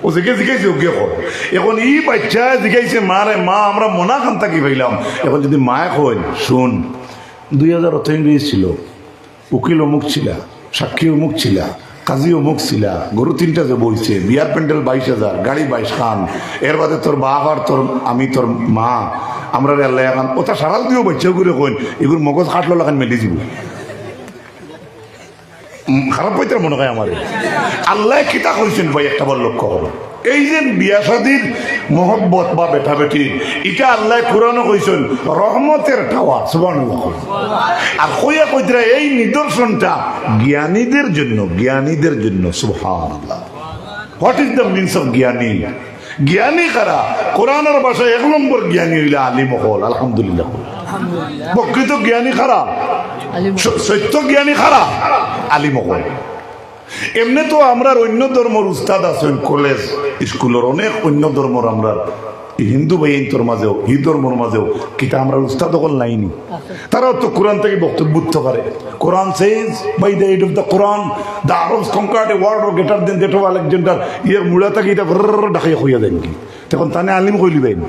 ও জিজ্ঞেস ওকে কর। এখন এই বাচ্চা জিজ্ঞাসে মা রে মা আমরা মনা খান তাকি পাইলাম। এখন যদি মায় কই শুন 2018 ছিল, উকিল অমুক ছিলা, সাক্ষী অমুক ছিলা, কাজী অমুক ছিলা, গরু 3টা যে বইছে, বিয়ার প্যান্ডেল 22,000, গাড়ি 22 খান, এর বাদে তোর বাপ আর তোর আমি তোর মা আমরা আল্লাহ এখন ওটা সারাল দিও বাচ্চা করে কইন এগুলো মগজ কাটলো লাগান মেলে দিব। খারাপ পাইতে মনে হয় আমার আল্লাহ কিতা কইছেন ভাই একটা বার লক্ষ্য করো। এই যে বিয়া শাদীর মহব্বত বা বেটা বেটি, এটা আল্লাহ কোরআনে কইছেন রহমতের টাওয়ার। সুবহানাল্লাহ। আর কইয়া কইতরা এই নিদর্শনটা জ্ঞানীদের জন্য, জ্ঞানীদের জন্য। সুবহানাল্লাহ। What is the means of জ্ঞানী? জ্ঞানী কারা? কোরআনের ভাষায় 1 নম্বর জ্ঞানী হইলে আলিম হল। আলহামদুলিল্লাহ। প্রকৃত জ্ঞানী খারা, সত্য জ্ঞানী খারা, আলিম হল। এমনি তো আমরা অন্য ধর্মের উস্তাদ আছেন, কলেজ স্কুলের অনেক অন্য ধর্মের, আমরা হিন্দু ভাই তোর মাঝেও হি ধর্মের মাঝেও কিন্তু আমরা উস্তাদ হল নাইনি। তারাও তো কোরআন থেকে বক্তব্য করে। Quran says by the aid of the Quran the Arabs conquered a world greater than that of Alexander. ইয়ে মুড়া থেকে এটা ঢাকাই হইয়া দেন কি তখন তানে আলিম কইলি ভাই না।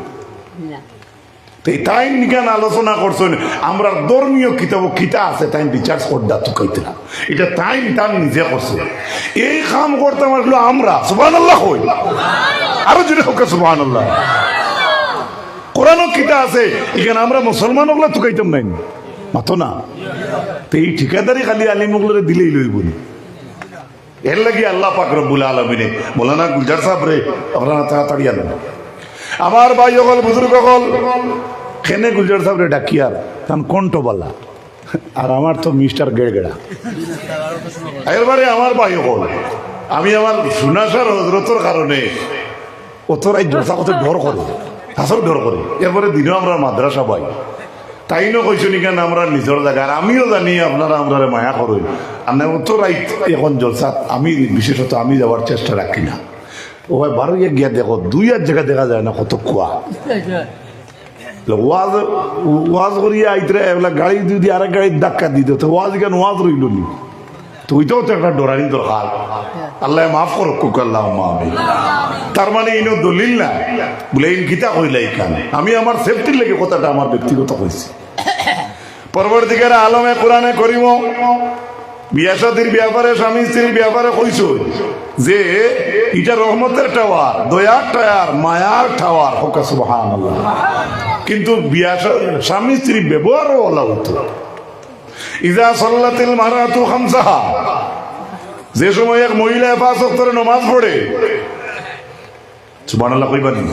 তাই নিকান আলোচনা করছেন আমরা ধর্মীয় কিতাব কিতা আছে তাই রিচার্জ করদা তো কইতে না, এটা তাই তার নিজে করছে। এই কাম করতাম আসলে আমরা। সুবহানাল্লাহ। কই আরো জোরে হোক সুবহানাল্লাহ। কোরআনও কিতা আছে, এখানে আমরা মুসলমান ওগুলা তো কইতাম নাই মাতো না। তো এই ঠিকাদারি খালি আলিম ওগুলো দিলেই লইব। এর লাগি আল্লাহ পাক রব্বুল আলামিনে মৌলানা গুলজার সাহেব রে আপনারা তাড়াতাড়ি আনেন। আমার ভাই হল বুজুর্গ হল খেনে গুলজার সাহেব রে ডাকিয়ার তান কণ্ঠবালা, আর আমার তো মিস্টার গেড়গেড়া। এরবারে আমার ভাই হল আমি আমার সুনাসার হজরতর কারণে অতরাই জোসা কত ডর করে, হাসর ডর করে। এরপরে দিনও আমরা মাদ্রাসা পাই, তাই না কইছো নি কেন আমরা নিজের জায়গায়। আমিও জানি আপনারা আমরা মায়া করেন, আমরা অতরাই এখন জলসা আমি বিশেষত আমি যাওয়ার চেষ্টা রাখি না। ও ভাই বারো গিয়া দেখো 2 জায়গা দেখা যায় না কত কুয়া ওয়াজ ওয়াজ করিয়া আইতরে এগুলা গাড়ি যদি আরেক গাড়ির ধাক্কা দিত তো ওয়াজ কেন ওয়াজ রইল নি তো ওইটাও তো একটা ডরানি দরকার আল্লাহ মাফ করো কুক আল্লাহ আমি তার মানে ইনো দলিল না বলে ইন গীতা কইলাই কান আমি আমার সেফটির লেগে কথাটা আমার ব্যক্তিগত কইছি পরবর্তীকার আলমে কোরআনে করিম বিয়া শাদীর ব্যাপারে স্বামী স্ত্রীর ব্যাপারে কইছ যে এটা রহমতের টাওয়ার দয়ার টায়ার মায়ার টাওয়ার হোক সুবহানাল্লাহ কিন্তু বিয়া স্বামী স্ত্রী ব্যবহারও বলা হতো ইজা সাল্লাতিল মারাতু খামসাহা যে সময় এক মহিলা 5 ওয়াক্তের নামাজ পড়ে সুবহানাল্লাহ কইবানি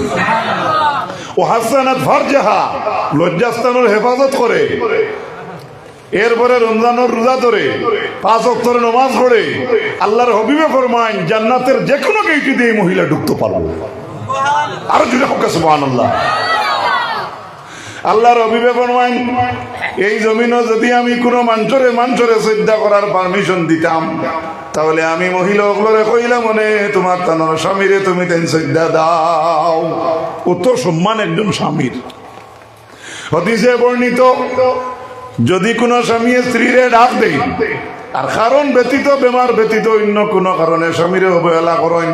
ও হাসানাত ফারজাহা লজ্জাস্থানের হেফাজত করে এরপরে রমজানের রোজা ধরে 5 ওয়াক্তের নামাজ পড়ে আল্লাহর হাবিবে ফরমান জান্নাতের যে কোনো গেটে দিয়ে মহিলা ঢুকতে পারবে আর জুড়ে হোক সুবহানাল্লাহ আল্লাহর হাবিবে ফরমান এই জমিনও যদি আমি কোনো মানুষরে শ্রদ্ধা করার পারমিশন দিতাম তাহলে আমি মহিলা ওগুলোরে কইলাম মনে তোমার তানোর স্বামীরে তুমি তেন শ্রদ্ধা দাও অত সম্মান একজন স্বামীর হাদিসে বর্ণিত যদি কোনো স্বামী স্ত্রীরে ডাক দেয় আর কারণ ব্যতীত বেমার ব্যতীত অন্য কোনো কারণে স্বামীরে অবহেলা করেন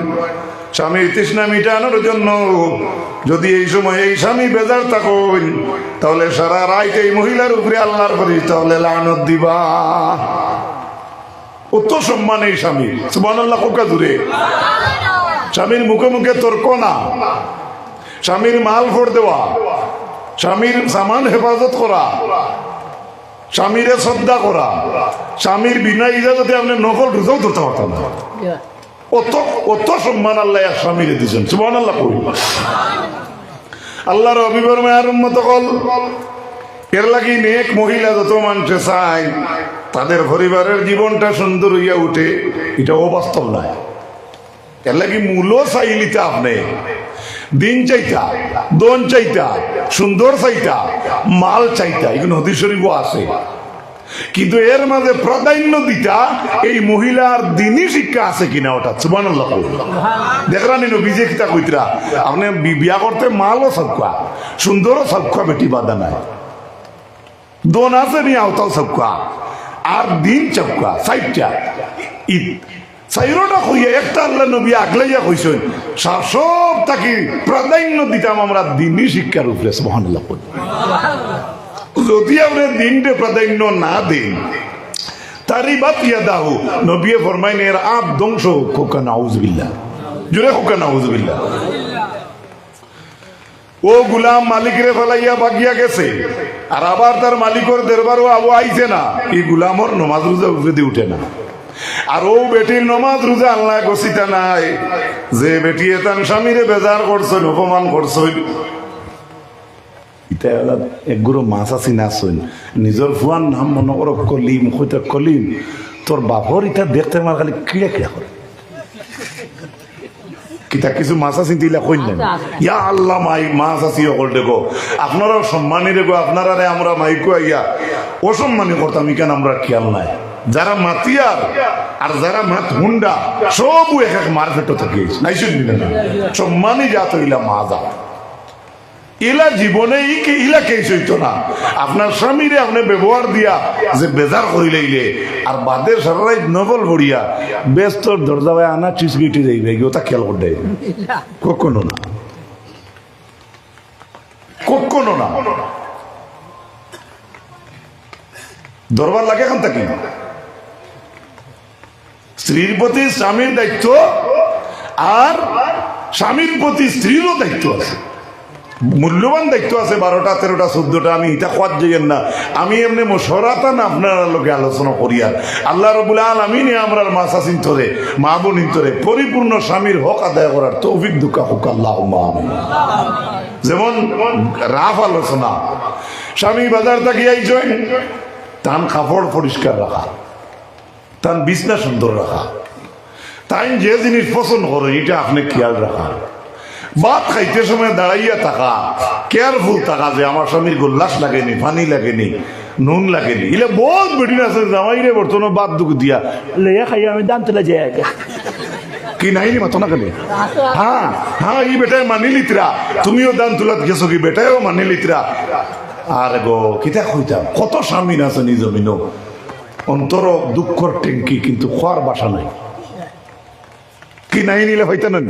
স্বামীর তৃষ্ণা মিটানোর জন্য যদি এই সময় এই স্বামী বেজার থাকেন তাহলে সারা রাত এই মহিলার উপরে আল্লাহর করিস তাহলে লানত দিবা অত সম্মান এই স্বামীর সুবহানাল্লাহ কোকা জুড়ে স্বামীর মুখে মুখে তর্ক না স্বামীর মাল ফোড় দেওয়া স্বামীর সামান হেফাজত করা স্বামীরে শ্রদ্ধা করা স্বামীর বিনা ইজাজতে আপনি নকল রোজাও ধরতে পারতাম না অত সম্মান আল্লাহ স্বামীরে দিয়েছেন সুবহানাল্লাহ কই আল্লাহর হাবিবের মায়ের উম্মত কল এর লাগি নেক মহিলা যত মানুষে চায় তাদের পরিবারের জীবনটা সুন্দর হইয়া উঠে এটা অবাস্তব নয় এর লাগি মূল্য চাইলিতে আপনি দিন চাইতা দন চাইতা সুন্দর চাইতা মাল চাইতা এগুলো হাদিস শরীফও আছে কিন্তু এর মাঝে প্রাধান্য দিতা এই মহিলার দিনই শিক্ষা আছে কিনা ওটা সুবহানাল্লাহ দেখরানি নবীজি কিতা কইতরা আপনি বিয়া করতে মালও সবকা সুন্দরও সবকা বেটি বাধা নাই দন আছে নি আওতাও সবকা আর দিন চবকা সাইটটা সাইরোটা কইয়া একটা আল্লাহ নবী আগলাইয়া কইছেন সব তাকে প্রাধান্য দিতাম আমরা দিনই শিক্ষার উপরে সুবহানাল্লাহ যদি আপনি দিনটা প্রাধান্য না দিন তারই বাত ইয়াদাহ নবী ফরমাইন এর আপ ধ্বংস হোক নাউজুবিল্লাহ জুরে হোক নাউজুবিল্লাহ ও গুলাম মালিকরে ফেলাইয়া বাগিয়া গেছে আর আবার তার মালিকের দরবারও আবু আইছে না এই গুলামর নামাজ রোজা উপরে উঠে না আর ও বেটির নমাজ রোজা আল্লাহ গছিতা নাই যে বেটি তার স্বামীরে বেজার করছেন অপমান করছেন ইটা এক গুরু মাছ আছি নাচন নিজের ফুয়ার নাম মনে করো কলিম হইতে কলিম তোর বাপর ইটা দেখতে আমার খালি কিড়া কিড়া করে কিতা কিছু মাছ আছি দিলে কই না ইয়া আল্লাহ মাই মাছ আছি অকল দেখো আপনারাও সম্মানী রেগো আপনারা আমরা মাইকো আইয়া অসম্মানী করতাম কেন আমরা খেয়াল নাই যারা মাতিয়ার আর যারা মাত হুন্ডা সব এক এক মারফেটো থাকে নাই শুনবি না সম্মানী জাত হইলা মা যা ইলা জীবনে ইলা কে সইতো না আপনার স্বামীরে আপনি ব্যবহার দিয়া যে বেজার করিলে আর বাদের সারা রাত নবল ভরিয়া ব্যস্ত দরজা ভাই আনা চিসগিটি যাইবে ওটা খেয়াল করতে কখনো না কখনো না দরবার লাগে এখন থাকি স্ত্রীর প্রতি স্বামীর দায়িত্ব আর স্বামীর প্রতি স্ত্রীরও দায়িত্ব আছে মূল্যবান দায়িত্ব আছে 12টা 13টা 14টা আমি এটা খোয়াত যাইয়েন না আমি এমনি মশরাতান আপনারা লোকে আলোচনা করি আর আল্লাহ রাব্বুল আলামিন আমরার মাসাসিন ধরে মা বোনিন ধরে পরিপূর্ণ স্বামীর হক আদায় করার তৌফিক দুকা হোক আল্লাহুম্মা আমিন যেমন রাফ আলোচনা স্বামী বাজার থেকে আইছেন তান কাপড় পরিষ্কার রাখা তান বিছনা সুন্দর রাখা তাই যে জিনিস পছন্দ করে এটা আপনি খেয়াল রাখা ভাত খাইতে সময় দাঁড়াইয়া থাকা কেয়ারফুল থাকা যে আমার স্বামীর গোল্লাস লাগেনি পানি লাগেনি নুন লাগেনি এলে বহুত বেটিন আছে জামাই রে বর্তমানে বাদ দুঃখ দিয়া লেয়া খাইয়া আমি দান তেলা যাই কি নাই নি মাতো না কেন হ্যাঁ হ্যাঁ এই বেটায় মানি লিতরা তুমিও দান তুলাত গেছো কি বেটায়ও মানি লিতরা আর গো কিতা কইতাম কত স্বামীন আছে নিজ জমিনও অন্তর দুঃখর ট্যাঙ্কি কিন্তু খোয়ার বাসা নাই কি নাই নিলে হইতে না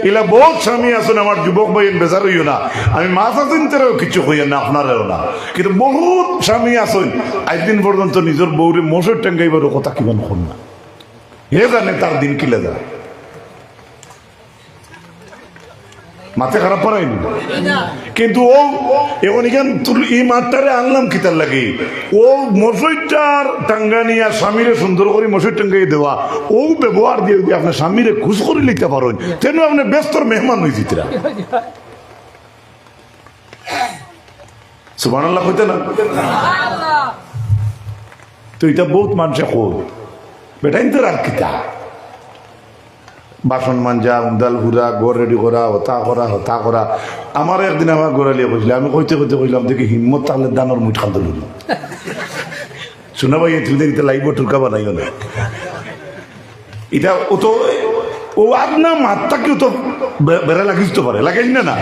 এলা বহুত স্বামী আছেন আমার যুবক ভাই বেজার হইও না আমি মাথা চিন্তারও কিছু হইয়া না আপনারও না কিন্তু বহুত স্বামী আছেন একদিন পর্যন্ত নিজের বউরে মোষের ট্যাঙ্গাইবার কথা কিমান হন না হে জানে তার দিন কিলে যায় মাথা খারাপ পড়ায়নি কিন্তু ও এখন এখান এই মাঠটারে আনলাম কিতার লাগে ও মশইটার টাঙ্গানিয়া স্বামীরে সুন্দর করে মশই টাঙ্গাই দেওয়া ও ব্যবহার দিয়ে যদি আপনার স্বামীরে খুশ করে লিখতে পারেন তেন আপনি ব্যস্তর মেহমান হয়ে যেতে সুবহানাল্লাহ কইতে না তো এটা বহুত মানুষে কই বেটা ইনতে রাখ কিতা বাসন মাঞ্জা উন্দাল ঘুরা গড় রেডি করা হতা করা আমার একদিন আমার গোড়ালিয়ে কইছিল আমি কইতে কইলাম দেখি হিম্মত তাহলে দানোর মুঠ খান্ত লুল শোনা ভাই তুমি এটা লাইব টুকা বানাইও না এটা ও তো ও আপনার মাত্রাকেও তো বেড়া লাগিতে পারে লাগাই না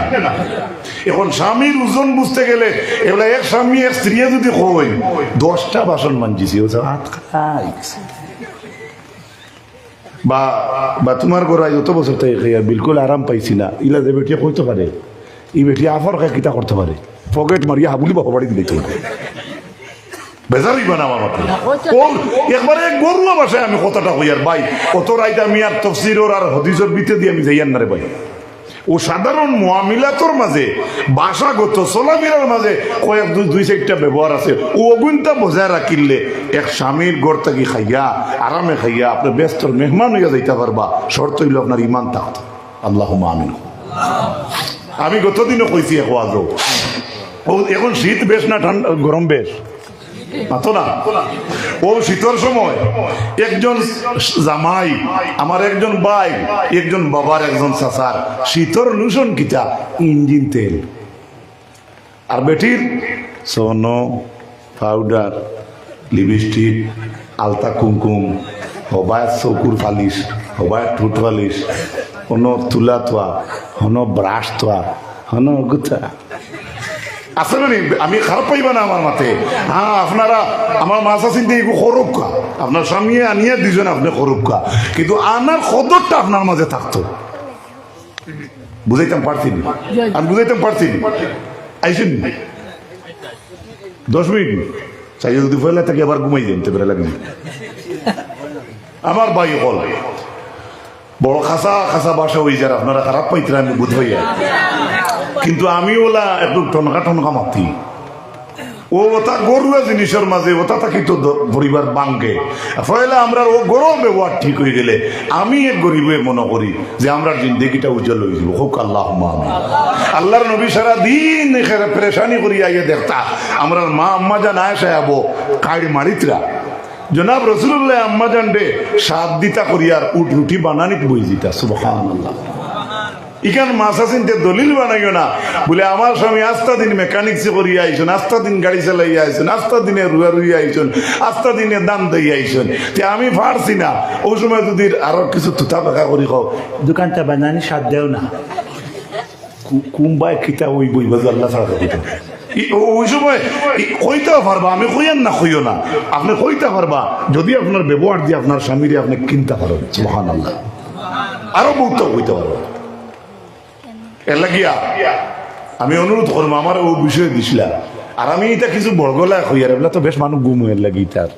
এখন স্বামীর ওজন বুঝতে গেলে এবার এক স্বামী এক স্ত্রী যদি কই 10টা বাসন মাঞ্জিছি ও হাত খাই বা তোমার গোড়ায় যত বছর থেকে বিলকুল আরাম পাইছি না ইলা যে বেটিয়া কইতে পারে এই বেটিয়া আফর খায় কিতা করতে পারে পকেট মারিয়া হাবুলি বাবা বাড়ি দিলে বেজারই বানাম আমাকে একবারে গরুয়া বাসায় আমি কথাটা কই আর ভাই কত রাইতে আমি আর তফসির আর হদিসের ভিতরে দিয়ে আমি যাইয়ান না রে ভাই ও সাধারণ মুআমিলাতর মাঝে ভাষাগত চলাফেরার মাঝে কয়েক দুই চারটা ব্যবহার আছে ও অগুনটা বজায় রাখিলে এক স্বামীর ঘর থেকে খাইয়া আরামে খাইয়া আপনি ব্যস্তর মেহমান হইয়া যাইতে পারবা শর্ত হইল আপনার ইমান থাকতো আল্লাহুম্মা আমিন আমি গতদিনও কইছি এক ওয়াজও ও এখন শীত বেশ না ঠান্ডা গরম বেশ মাতো না ও শীতের সময় একজন জামাই আমার একজন ভাই একজন বাবার একজন চাচার শীতর লুশন কিতা ইঞ্জিন তেল আর বেটির সোন পাউডার লিপস্টিক আলতা কুমকুম হবায় চকুর পালিশ হবায় ঠোঁট পালিশ হন তুলা থোয়া হন ব্রাশ থোয়া হন গুথা আসলে আমি খারাপ পাইবা না আমার মাতে হ্যাঁ আপনারা আমার মাছা চিন্তা এগুলো খরুকা আপনার স্বামী আনিয়ে দুজন আপনি খরুকা কিন্তু আনার খদরটা আপনার মাঝে থাকতো বুঝাইতাম পারছি আমি বুঝাইতাম পারছি আইসেন 10 মিনিট চাই যদি ফেলে থাকে আবার ঘুমাই যান বেড়ে লাগবে আমার ভাই হল বড় খাসা বাসা হয়ে যায় আপনারা খারাপ পাইতেন আমি বুধ হইয়া কিন্তু আমি ওলা একটু টনকা মাতি ও ওটা গরুয়া জিনিসের মাঝে ওটা থাকি তো পরিবার বাঙ্গে ফলে আমরা ও গরু ব্যবহার ঠিক হয়ে গেলে আমি এক গরিবে মনে করি যে আমরা জিন্দেগিটা উজ্জ্বল হয়ে যাব হোক আল্লাহুম্মা আমিন আল্লাহর নবী সারা দিন পেরেশানি করিয়া ইয়ে দেখতা আমরা মা আম্মা জান আয়েশা আবো কাড়ি মারিতরা জনাব রাসূলুল্লাহ আম্মা জান দে সাত দিতা করিয়ার উট রুটি বানানিত বই দিতা সুবহানাল্লাহ ইখান মাসা চিনতে দলিল বানাইও না বলে আমার স্বামী আস্তা দিন মেকানিক্সে করিয়া আইসুন আস্তা দিন গাড়ি চালাইয়া আইসুন আস্তা দিনে রুইয়া আইসুন আস্তা দিনে দাম দিয়ে আইসুন তে আমি পারছি না ওই সময় যদি আরো কিছু তুতা পাকা করি খাও দোকানটা বানানি সাত দেও না কুম্বায় খিতা ওই বই বাজু আল্লাহ ছাড়া কইতে ওই সময় কইতেও পারবা আমি কইয়েন না কইও না আপনি কইতে পারবা যদি আপনার ব্যবহার দিয়ে আপনার স্বামীরে আপনি কিনতে পারেন সুবহানাল্লাহ আরো বহুত কইতে পারবা এর লাগিয়া আমি অনুরোধ করবো আমার ও বিষয়ে দিছিলাম আর আমি এটা কিছু বড়গলা হইয়ার এগুলা তো বেশ মানুষ গুম হয়ে লাগি তার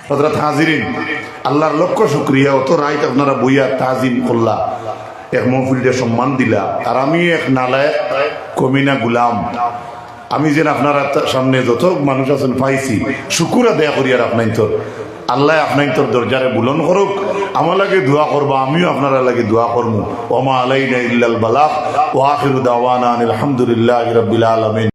হযরত হাজিরিন আল্লাহর লক্ষ শুকরিয়া অত রাইত আপনারা বইয়া তাজিম করলা এক মহফিলটা সম্মান দিলা আর আমি এক নালায় কমিনা গুলাম আমি যেন আপনারা সামনে যত মানুষ আছেন পাইছি শুকুর আদায় করি আর আপনার তোর আল্লাহ আপনার তোর দরজারে বুলন করুক আমার লাগে দোয়া করবা আমিও আপনারা লাগে দোয়া করবো ওমা আলাইনা ইল্লাল বালাগ ওয়া আখিরু দাওয়ানা আলহামদুলিল্লাহি রাব্বিল আলামিন।